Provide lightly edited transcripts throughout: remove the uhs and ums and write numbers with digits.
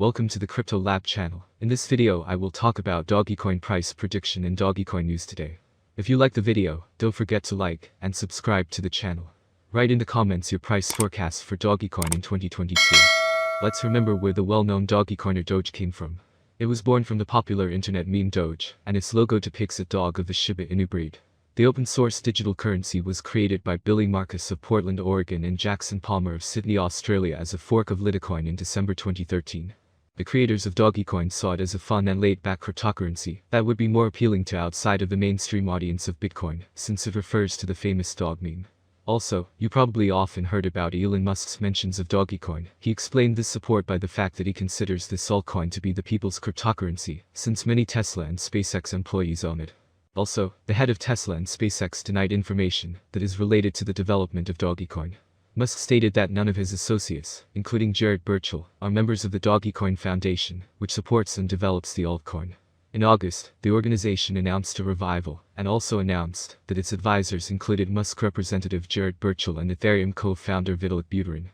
Welcome to the Crypto Lab channel. In this video I will talk about DOGECOIN price prediction and DOGECOIN news today. If you like the video, don't forget to like and subscribe to the channel. Write in the comments your price forecast for DOGECOIN in 2022. Let's remember where the well-known DOGECOIN or Doge came from. It was born from the popular internet meme Doge, and its logo depicts a dog of the Shiba Inu breed. The open-source digital currency was created by Billy Marcus of Portland, Oregon and Jackson Palmer of Sydney, Australia as a fork of Litecoin in December 2013. The creators of DOGECOIN saw it as a fun and laid-back cryptocurrency that would be more appealing to outside of the mainstream audience of Bitcoin, since it refers to the famous dog meme. Also, you probably often heard about Elon Musk's mentions of DOGECOIN. He explained this support by the fact that he considers this altcoin to be the people's cryptocurrency, since many Tesla and SpaceX employees own it. Also, the head of Tesla and SpaceX denied information that is related to the development of DOGECOIN. Musk stated that none of his associates, including Jared Birchall, are members of the DOGECOIN Foundation, which supports and develops the altcoin. In August, the organization announced a revival, and also announced that its advisors included Musk representative Jared Birchall and Ethereum co-founder Vitalik Buterin.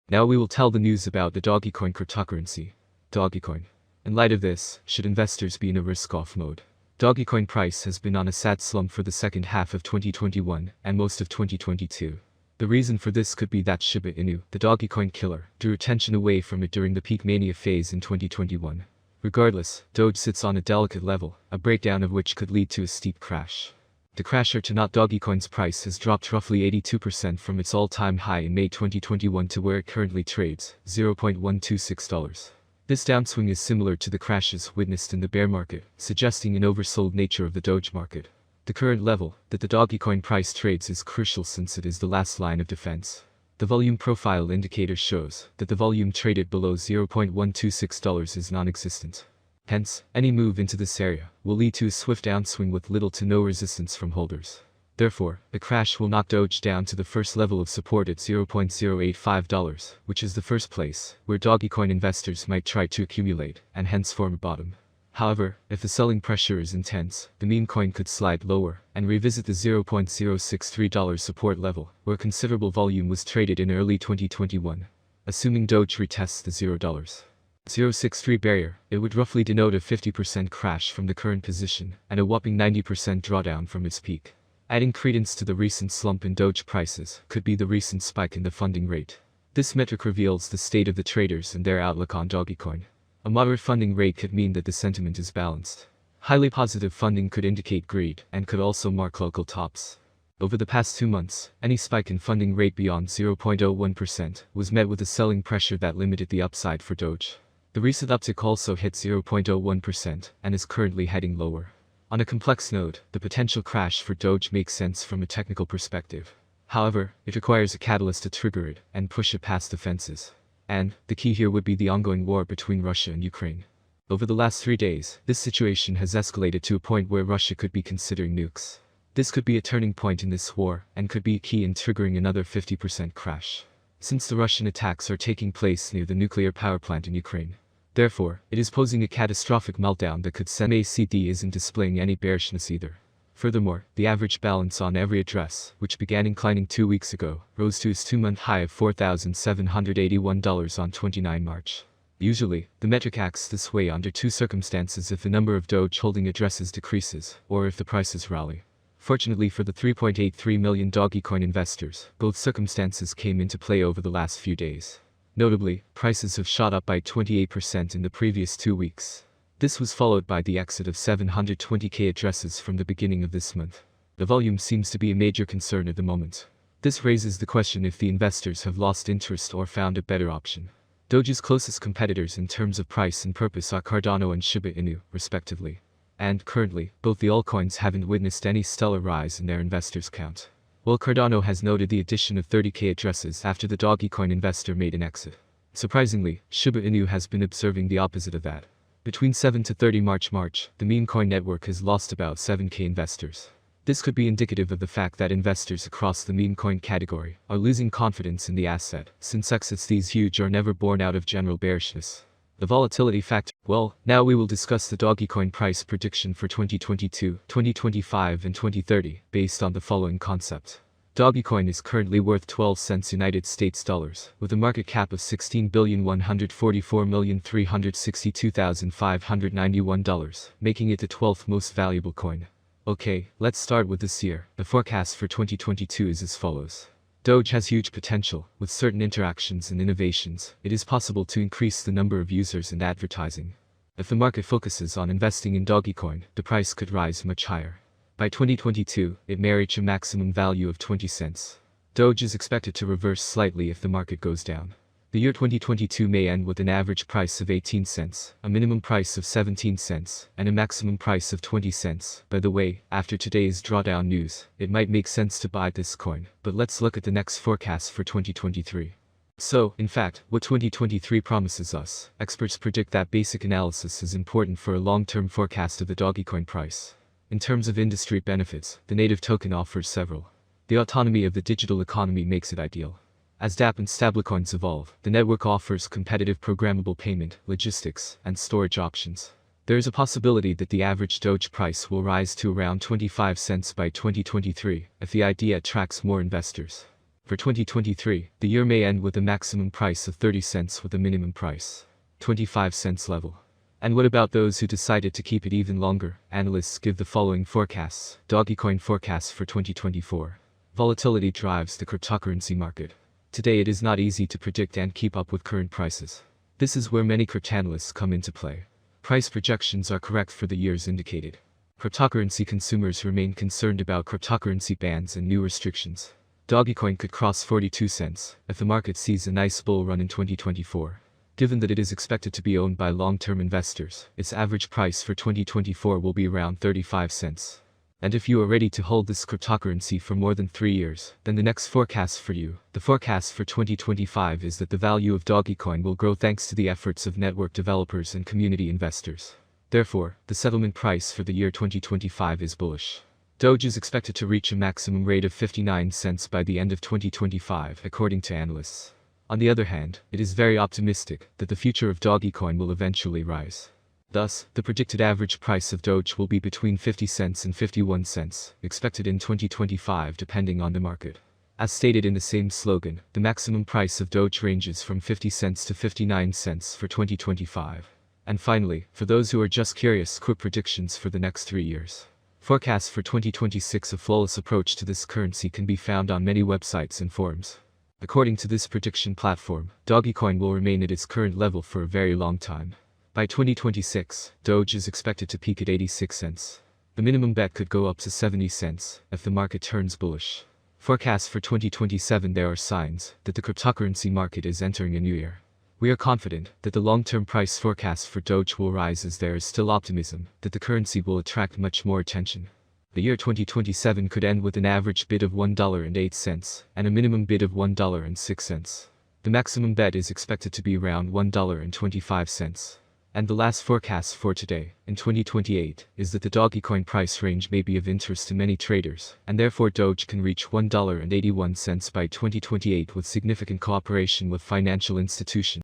Now we will tell the news about the DOGECOIN cryptocurrency. DOGECOIN. In light of this, should investors be in a risk-off mode? DOGECOIN price has been on a sad slump for the second half of 2021 and most of 2022. The reason for this could be that Shiba Inu, the DOGECOIN killer, drew attention away from it during the peak mania phase in 2021. Regardless, Doge sits on a delicate level, a breakdown of which could lead to a steep crash. The crasher to not DOGECOIN's price has dropped roughly 82% from its all-time high in May 2021 to where it currently trades, $0.126. This downswing is similar to the crashes witnessed in the bear market, suggesting an oversold nature of the Doge market. The current level that the DOGECOIN price trades is crucial since it is the last line of defense. The volume profile indicator shows that the volume traded below $0.126 is non-existent. Hence, any move into this area will lead to a swift downswing with little to no resistance from holders. Therefore, the crash will knock Doge down to the first level of support at $0.085, which is the first place where DOGECOIN investors might try to accumulate, and hence form a bottom. However, if the selling pressure is intense, the meme coin could slide lower and revisit the $0.063 support level, where considerable volume was traded in early 2021. Assuming Doge retests the $0.063 barrier, it would roughly denote a 50% crash from the current position and a whopping 90% drawdown from its peak. Adding credence to the recent slump in Doge prices could be the recent spike in the funding rate. This metric reveals the state of the traders and their outlook on DOGECOIN. A moderate funding rate could mean that the sentiment is balanced. Highly positive funding could indicate greed and could also mark local tops. Over the past 2 months, any spike in funding rate beyond 0.01% was met with a selling pressure that limited the upside for Doge. The recent uptick also hit 0.01% and is currently heading lower. On a complex note, the potential crash for Doge makes sense from a technical perspective. However, it requires a catalyst to trigger it and push it past the fences. And, the key here would be the ongoing war between Russia and Ukraine. Over the last 3 days, this situation has escalated to a point where Russia could be considering nukes. This could be a turning point in this war, and could be a key in triggering another 50% crash. Since the Russian attacks are taking place near the nuclear power plant in Ukraine. Therefore, it is posing a catastrophic meltdown that could send ACD isn't displaying any bearishness either. Furthermore, the average balance on every address, which began inclining 2 weeks ago, rose to its 2-month high of $4,781 on 29 March. Usually, the metric acts this way under 2 circumstances: if the number of Doge holding addresses decreases, or if the prices rally. Fortunately for the 3.83 million DOGECOIN investors, both circumstances came into play over the last few days. Notably, prices have shot up by 28% in the previous 2 weeks. This was followed by the exit of 720k addresses from the beginning of this month. The volume seems to be a major concern at the moment. This raises the question if the investors have lost interest or found a better option. Doge's closest competitors in terms of price and purpose are Cardano and Shiba Inu, respectively. And, currently, both the altcoins haven't witnessed any stellar rise in their investors' count. While Cardano has noted the addition of 30k addresses after the DOGECOIN investor made an exit. Surprisingly, Shiba Inu has been observing the opposite of that. Between 7 to 30 March, the meme coin network has lost about 7k investors. This could be indicative of the fact that investors across the meme coin category are losing confidence in the asset, since exits these huge are never born out of general bearishness. The volatility factor. Well, now we will discuss the DOGECOIN price prediction for 2022, 2025 and 2030, based on the following concept. DOGECOIN is currently worth 12 cents United States dollars, with a market cap of $16,144,362,591, making it the 12th most valuable coin. Okay, let's start with this year. The forecast for 2022 is as follows. Doge has huge potential. With certain interactions and innovations, it is possible to increase the number of users and advertising. If the market focuses on investing in DOGECOIN, the price could rise much higher. By 2022, it may reach a maximum value of 20 cents. Doge is expected to reverse slightly if the market goes down. The year 2022 may end with an average price of 18 cents, a minimum price of 17 cents, and a maximum price of 20 cents. By the way, after today's drawdown news, it might make sense to buy this coin, but let's look at the next forecast for 2023. So, in fact, what 2023 promises us, experts predict that basic analysis is important for a long-term forecast of the DOGECOIN price. In terms of industry benefits, the native token offers several. The autonomy of the digital economy makes it ideal. As dApp and stablecoins evolve, the network offers competitive programmable payment, logistics, and storage options. There is a possibility that the average Doge price will rise to around 25 cents by 2023, if the idea attracts more investors. For 2023, the year may end with a maximum price of 30 cents with a minimum price, 25 cents level. And what about those who decided to keep it even longer? Analysts give the following forecasts. DOGECOIN forecasts for 2024. Volatility drives the cryptocurrency market. Today it is not easy to predict and keep up with current prices. This is where many cryptanalysts come into play. Price projections are correct for the years indicated. Cryptocurrency consumers remain concerned about cryptocurrency bans and new restrictions. DOGECOIN could cross 42 cents if the market sees a nice bull run in 2024. Given that it is expected to be owned by long-term investors, its average price for 2024 will be around 35 cents. And if you are ready to hold this cryptocurrency for more than 3 years, then the next forecast for you. The forecast for 2025 is that the value of DOGECOIN will grow thanks to the efforts of network developers and community investors. Therefore, the settlement price for the year 2025 is bullish. Doge is expected to reach a maximum rate of 59 cents by the end of 2025, according to analysts. On the other hand, it is very optimistic that the future of DOGECOIN will eventually rise. Thus, the predicted average price of Doge will be between 50 cents and 51 cents, expected in 2025 depending on the market. As stated in the same slogan, the maximum price of Doge ranges from 50 cents to 59 cents for 2025. And finally, for those who are just curious, quick predictions for the next 3 years. Forecasts for 2026. A flawless approach to this currency can be found on many websites and forums. According to this prediction platform, DOGECOIN will remain at its current level for a very long time. By 2026, Doge is expected to peak at 86 cents. The minimum bet could go up to 70 cents if the market turns bullish. Forecasts for 2027. There are signs that the cryptocurrency market is entering a new era. We are confident that the long-term price forecast for Doge will rise as there is still optimism that the currency will attract much more attention. The year 2027 could end with an average bid of $1.08 and a minimum bid of $1.06. The maximum bet is expected to be around $1.25. And the last forecast for today, in 2028, is that the DOGECOIN price range may be of interest to many traders, and therefore Doge can reach $1.81 by 2028 with significant cooperation with financial institutions.